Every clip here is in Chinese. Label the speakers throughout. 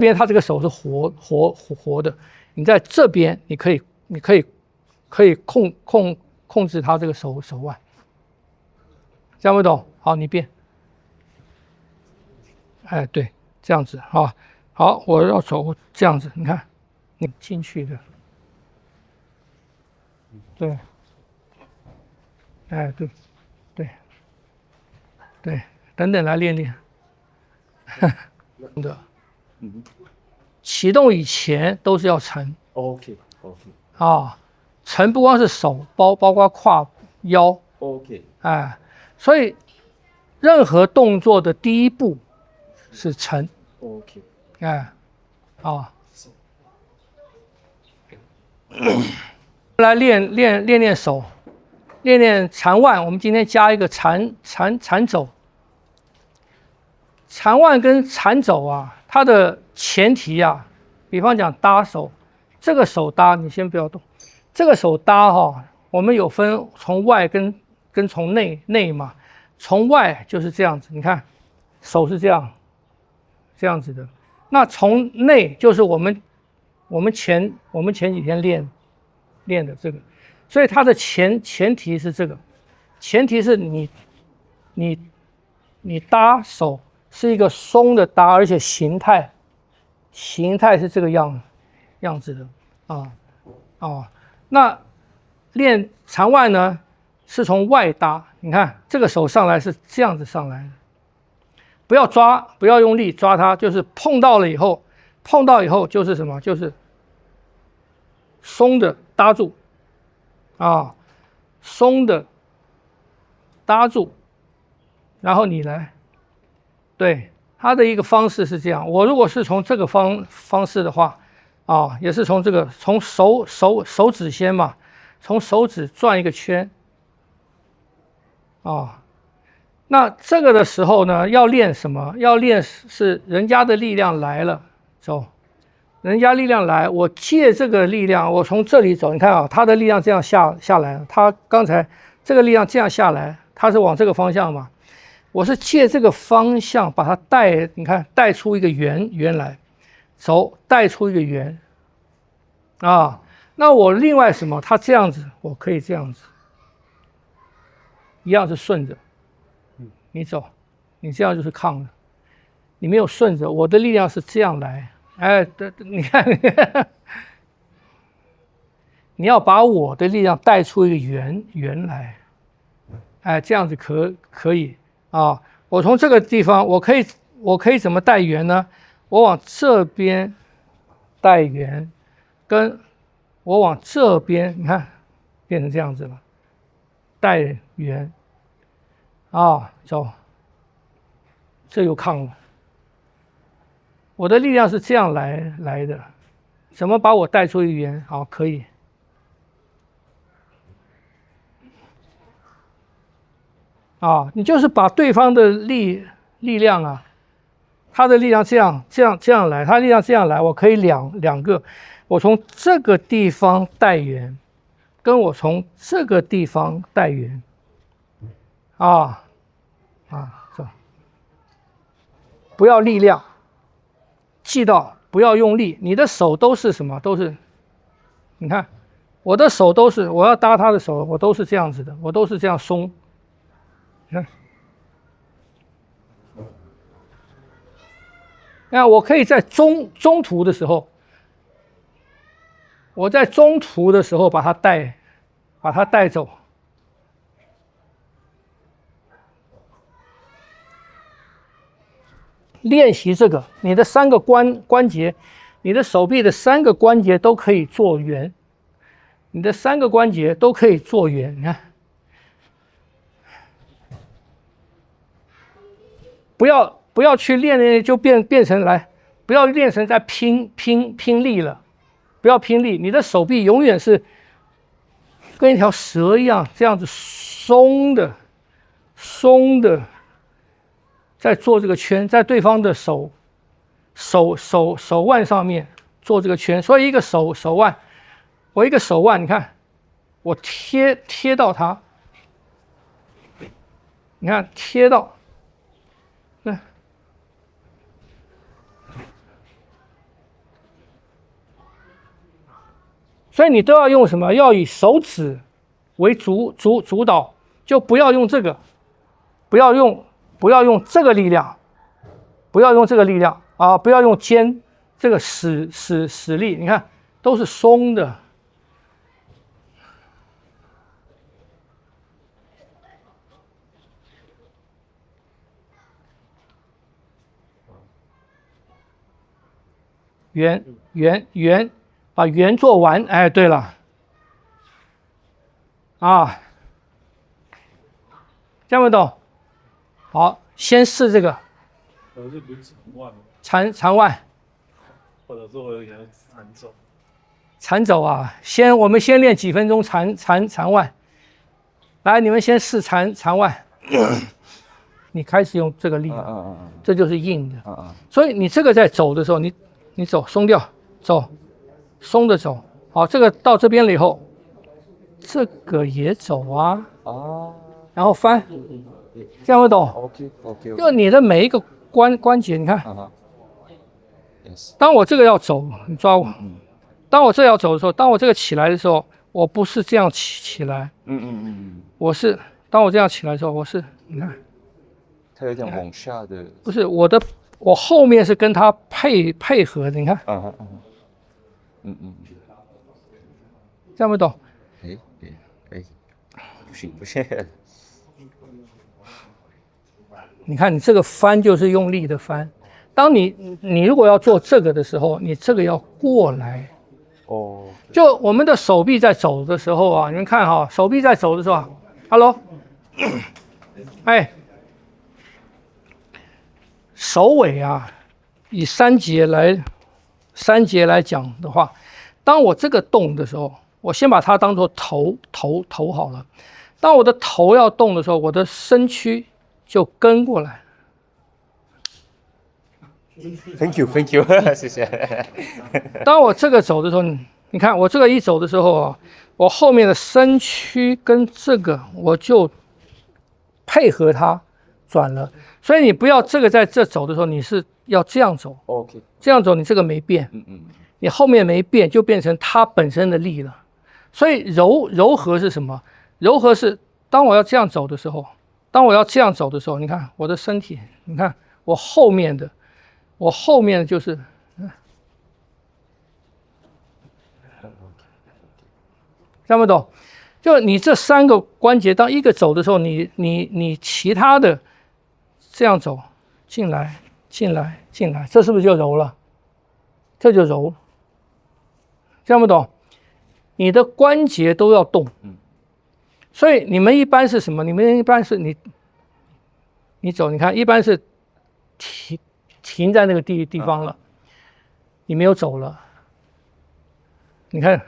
Speaker 1: 这边它这个手是活的，你在这边你可以控制它这个手腕，这样会懂？好，你变，哎，对，这样子啊，好，我要走这样子，你看，你进去的，对，哎，对，等等来练练，的。启动以前都是要沉
Speaker 2: OK
Speaker 1: 啊，沉不光是手，包括胯、腰，
Speaker 2: OK
Speaker 1: 哎，所以任何动作的第一步是沉，
Speaker 2: OK
Speaker 1: 哎，啊，来练手，练缠腕。我们今天加一个缠肘，缠腕跟缠肘啊，它的前提啊，比方讲搭手，这个手搭你先不要动，这个手搭哈，我们有分从外跟从内嘛，从外就是这样子，你看手是这样子的，那从内就是我们前几天练的这个，所以它的前提是这个，前提是你搭手是一个松的搭，而且形态是这个样子的那练缠腕呢是从外搭，你看这个手上来是这样子上来的，不要抓，不要用力抓它，就是碰到以后就是什么？就是松的搭住啊，松的搭住，然后你来，对，它的一个方式是这样。我如果是从这个方式的话，啊，也是从这个从手指先嘛，从手指转一个圈，啊，那这个的时候呢，要练什么？要练是人家的力量来了，走，人家力量来，我借这个力量，我从这里走，你看啊，他的力量这样下来，他刚才这个力量这样下来，他是往这个方向嘛，我是借这个方向把它带，你看带出一个圆来，走，带出一个圆，啊，那我另外什么？他这样子，我可以这样子，一样是顺着，你走，你这样就是抗了，你没有顺着，我的力量是这样来。哎，对，你看，你要把我的力量带出一个圆来，哎，这样子可以啊。我从这个地方，我可以怎么带圆呢？我往这边带圆，跟我往这边，你看变成这样子了，带圆啊，走，这又抗了。我的力量是这样来的，怎么把我带出一个圆？好，可以。啊，你就是把对方的力量啊，他的力量这样来，他力量这样来，我可以两个，我从这个地方带圆，跟我从这个地方带圆，走，不要力量，记到不要用力，你的手都是什么？都是，你看我的手都是，我要搭他的手，我都是这样子的，我都是这样松。你看，那我可以在中途的时候，把它带走。练习这个，你的3个关节，你的手臂的3个关节都可以做圆，你的3个关节都可以做圆，你看。不要去练就变成来，不要练成在拼力了，不要拼力，你的手臂永远是跟一条蛇一样，这样子松的，在做这个圈，在对方的手腕上面做这个圈，所以一个手腕，我一个手腕，你看，我贴到它，你看贴到。所以你都要用什么？要以手指为主导，就不要用这个，不要用这个力量，不要用这个力量啊，不要用肩这个使力，你看都是松的。圆，把圆做完。哎，对了，啊，这样不懂？好，先试这个。
Speaker 2: 这不是长腕吗？
Speaker 1: 长腕，
Speaker 2: 或者说我给它缠走。
Speaker 1: 缠走啊！我们先练几分钟缠腕。来，你们先试缠腕。你开始用这个力，这就是硬的。所以你这个在走的时候，你走松掉，走，松的走。好，这个到这边了以后，这个也走啊。然后翻，这样会懂
Speaker 3: ？OK。
Speaker 1: 就你的每一个关节，你看。当我这个要走，你抓我。当我这要走的时候，当我这个起来的时候，我不是这样起来。我是当我这样起来的时候，我是你看。
Speaker 3: 它有点往下的。
Speaker 1: 不是我后面是跟它配合的，你看。这样不懂？不行。你看，你这个翻就是用力的翻。当你如果要做这个的时候，你这个要过来。就我们的手臂在走的时候啊，你们看哈，手臂在走的时候 ，Hello， 哎，首尾啊，以三节来讲的话，当我这个动的时候，我先把它当做头好了。当我的头要动的时候，我的身躯就跟过来。
Speaker 3: Thank you， 谢谢。
Speaker 1: 当我这个走的时候，你看我这个一走的时候啊，我后面的身躯跟这个我就配合它转了。所以你不要这个在这走的时候，你是要这样走。
Speaker 3: OK，
Speaker 1: 这样走你这个没变，你后面没变，就变成它本身的力了。所以柔和是什么？柔和是当我要这样走的时候，你看我的身体，你看我后面的就是，听不懂？就你这三个关节，当一个走的时候，你其他的这样走，进来，这是不是就柔了？这就柔，听不懂？你的关节都要动，所以你们一般是什么？你们一般是你走，你看一般是停在那个地方了，你没有走了，你看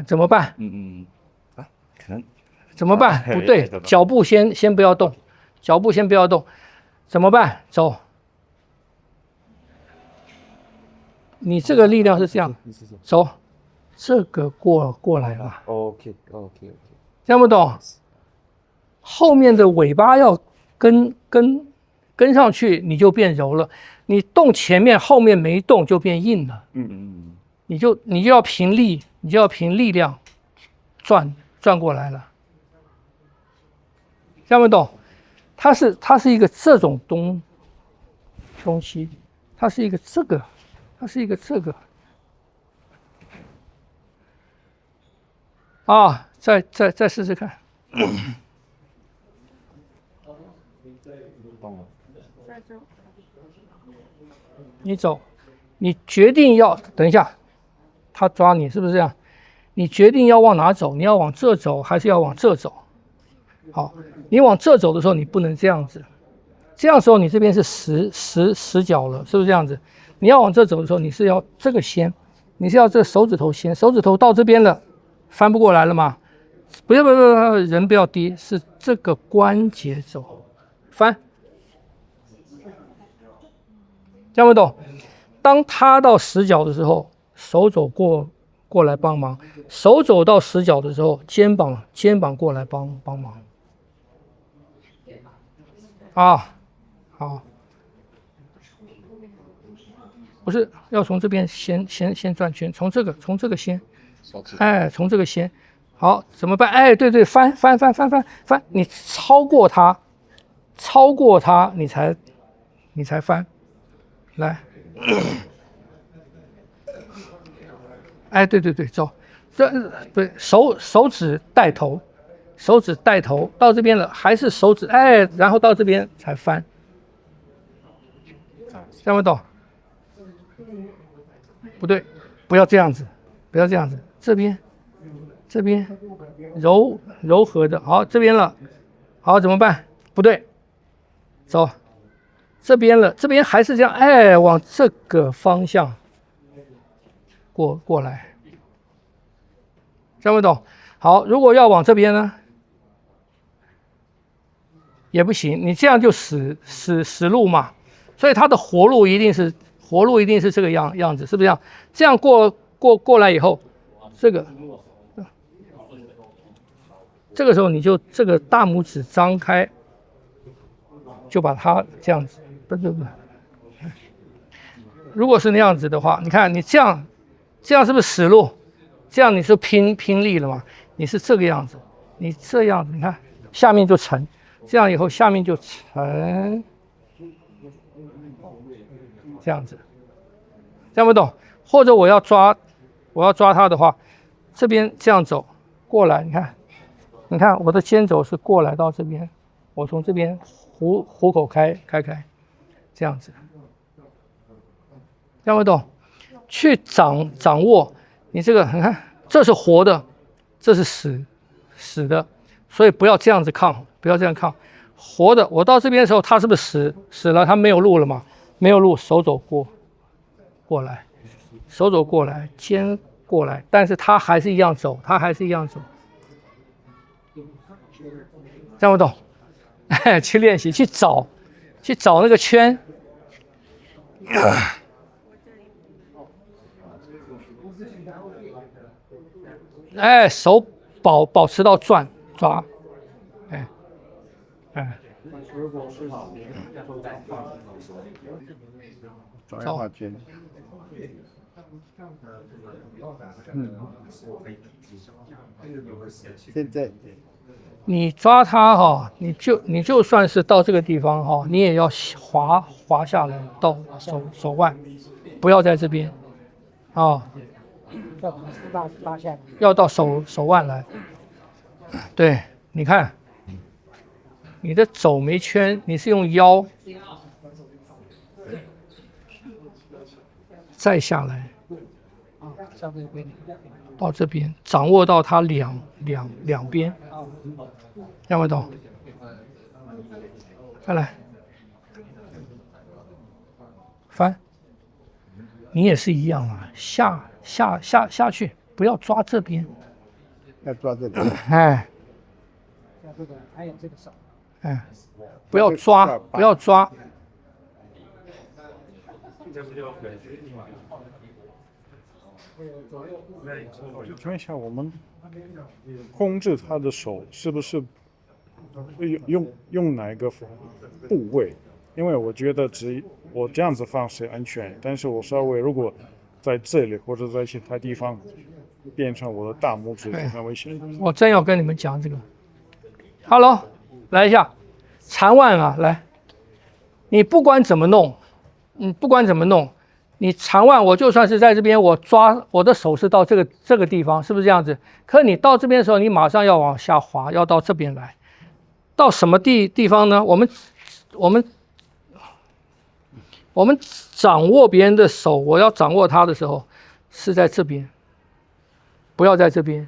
Speaker 1: 怎么办？
Speaker 3: 可能
Speaker 1: 怎么办？不对，脚步先不要动，怎么办？走。你这个力量是这样，走，这个过来了。
Speaker 3: OK，
Speaker 1: 听不懂？后面的尾巴要跟上去，你就变柔了。你动前面，后面没动就变硬了。你就要凭力量转过来了。听不懂？它是一个这种东西，它是一个这个。啊，再试试看。你走，你决定要等一下，他抓你是不是这样？你决定要往哪走？你要往这走还是要往这走？好，你往这走的时候，你不能这样子，这样的时候你这边是死角了，是不是这样子？你要往这走的时候，你是要这个先，你是要这手指头先，手指头到这边了，翻不过来了吗？不要，人不要低，是这个关节走，翻，听不懂？当他到死角的时候，手肘过来帮忙；手肘到死角的时候，肩膀过来帮忙。啊，好。不是要从这边先转圈，从这个先，
Speaker 3: 手指
Speaker 1: 哎，从这个先。好，怎么办？哎，对对，翻，你超过它，你才翻，来，哎，对对对，走，对手指带头，到这边了，还是手指，哎，然后到这边才翻，听不懂？不对，不要这样子，这边柔和的，好，这边了，好，怎么办？不对，走，这边了，这边还是这样，哎，往这个方向过来，听不懂？好，如果要往这边呢，也不行，你这样就死路嘛，所以它的活路一定是这个样子，是不是这样？这样过来以后，这个时候你就这个大拇指张开，就把它这样子，不，如果是那样子的话，你看你这样是不是死路？这样你是拼力了嘛？你是这个样子，你这样子，你看下面就沉，这样以后下面就沉，这样子，听不懂？或者我要抓它的话，这边这样走过来，你看我的肩肘是过来到这边，我从这边虎口开，这样子，听不懂？去掌握你这个，你看这是活的，这是死的，所以不要这样子抗，不要这样抗。活的，我到这边的时候，它是不是死了？它没有路了嘛？没有路，手走过来，手走过来，肩过来，但是它还是一样走，听不懂？去练习，去找那个圈。哎，手保持到抓，哎，
Speaker 4: 抓下肩。现在
Speaker 1: 你抓它哈，你就算是到这个地方哈，你也要滑下来到手腕，不要在这边啊，
Speaker 5: 要拉下来，
Speaker 1: 要到手腕来。对，你看，你的肘没圈，你是用腰再下来到这边，掌握到它两边，听不懂？再来翻，你也是一样啊，下去，不要抓这边，
Speaker 4: 要抓这个，
Speaker 1: 哎，
Speaker 5: 像这个还有这个手，
Speaker 1: 哎，不要抓，
Speaker 2: 就请问一下，我们控制他的手是不是用哪个部位？因为我觉得我这样子放是安全，但是我稍微如果在这里或者在其他地方变成我的大拇指，很危险。
Speaker 1: 我真要跟你们讲这个。Hello， 来一下，缠腕啊，来，你不管怎么弄，你缠腕，我就算是在这边，我抓我的手是到这个地方，是不是这样子？可你到这边的时候，你马上要往下滑，要到这边来，到什么地方呢？我们掌握别人的手，我要掌握他的时候，是在这边，不要在这边。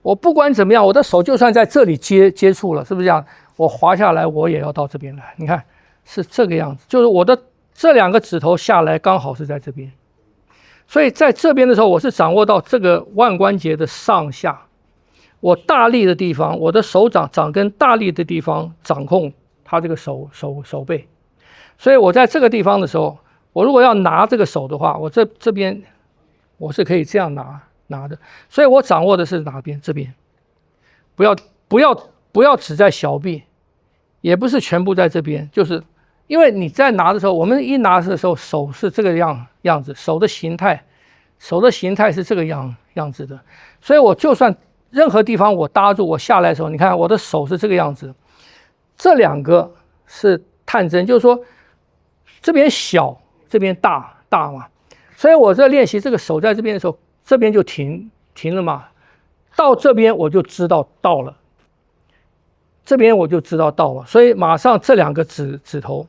Speaker 1: 我不管怎么样，我的手就算在这里接触了，是不是这样？我滑下来，我也要到这边来。你看，是这个样子，就是我的这两个指头下来刚好是在这边，所以在这边的时候，我是掌握到这个腕关节的上下，我大力的地方，我的手掌根大力的地方掌控它这个手背。所以我在这个地方的时候，我如果要拿这个手的话，我这边我是可以这样拿的，所以我掌握的是哪边？这边，不要只在小臂，也不是全部在这边，就是因为你在拿的时候，我们一拿的时候手是这个样子，手的形态是这个样子的，所以我就算任何地方我搭住，我下来的时候，你看我的手是这个样子，这两个是探针，就是说这边小，这边大嘛，所以我在练习这个手在这边的时候，这边就停了嘛，到这边我就知道到了，这边我就知道到了，所以马上这两个指头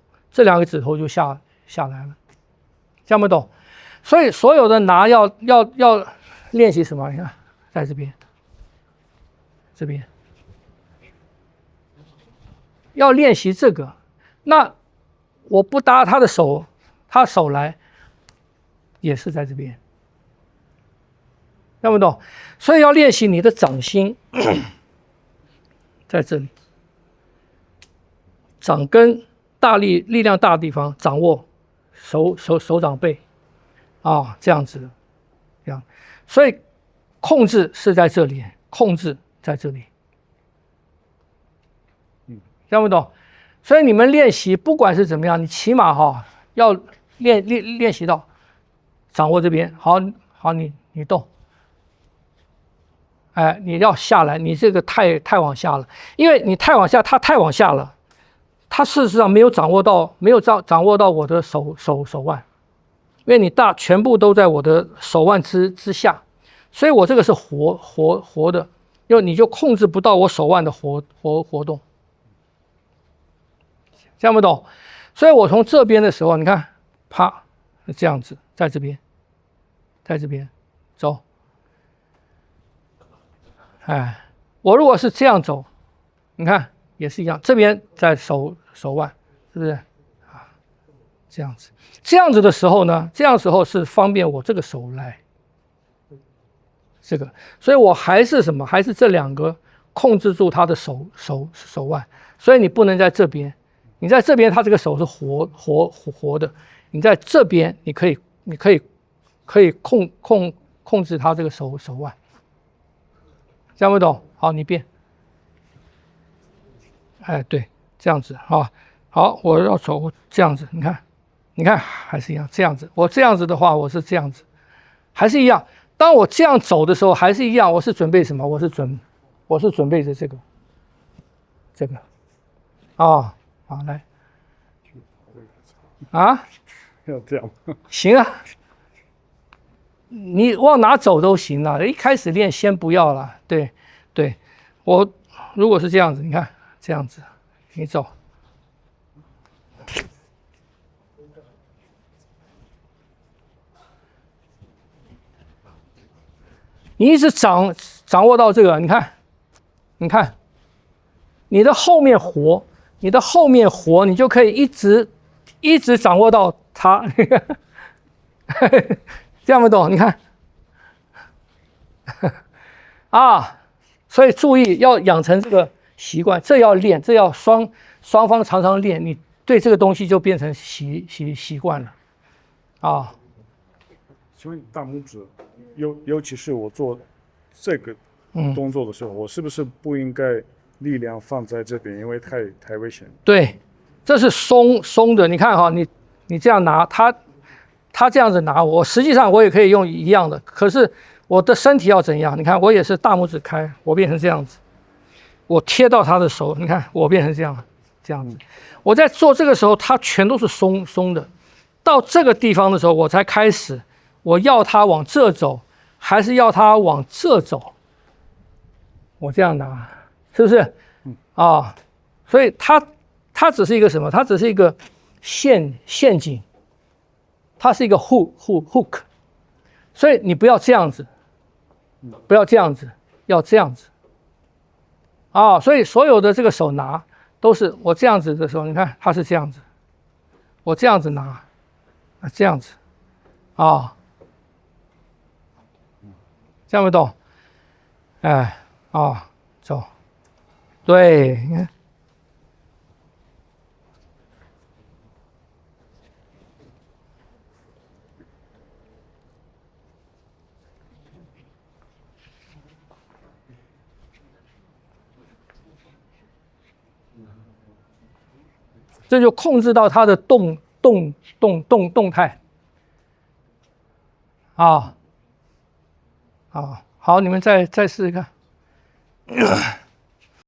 Speaker 1: 就下来了，这样不懂？所以所有的拿要练习什么？你看，在这边要练习这个。那我不搭他的手，他手来也是在这边，听不懂？所以要练习你的掌心在这里，掌根力量大的地方掌握手掌背啊，这样子的，这样，所以控制是在这里，控制在这里，听不懂？所以你们练习不管是怎么样，你起码要练习到掌握这边，好，你动，哎，你要下来，你这个太往下了，因为你太往下，它太往下了，它事实上没有掌握到我的手腕，因为你全部都在我的手腕之下，所以我这个是活的，因为你就控制不到我手腕的活动。这样不懂？所以我从这边的时候，你看，啪，这样子，在这边走。哎，我如果是这样走，你看也是一样，这边在手腕，是不是？啊，这样子的时候呢，这样时候是方便我这个手来，这个，所以我还是什么？还是这两个控制住他的手腕，所以你不能在这边。你在这边，他这个手是活的。你在这边，你可以控制他这个手腕，这样不懂？好，你变。哎，对，这样子啊。好，我要走这样子，你看还是一样，这样子。我这样子的话，我是这样子，还是一样。当我这样走的时候，还是一样。我是准备什么？我是准备着这个啊。好，来，啊，
Speaker 2: 要这样，
Speaker 1: 行啊，你往哪走都行了。一开始练先不要了，对，我如果是这样子，你看这样子，你走，你一直掌握到这个，你看，你的后面活。你就可以一直掌握到它，这样不懂？你看，啊，所以注意要养成这个习惯，这要练，这要双方常常练，你对这个东西就变成习惯了，啊。
Speaker 2: 请问大拇指，尤其是我做这个动作的时候，我是不是不应该力量放在这边，因为太危险。
Speaker 1: 对，这是松的。你看哈，你这样拿，他这样子拿我，实际上我也可以用一样的，可是我的身体要怎样？你看我也是大拇指开，我变成这样子，我贴到他的手，你看我变成这样子。我在做这个时候，它全都是松的。到这个地方的时候，我才开始，我要他往这走，还是要他往这走？我这样拿。是不是？啊，所以它只是一个什么？它只是一个陷阱，它是一个 hook， 所以你不要这样子，要这样子，啊，所以所有的这个手拿都是我这样子的时候，你看它是这样子，我这样子拿，这样子，啊，这样不懂？哎，啊，走。对，你看，这就控制到它的动态。好，你们再试试看。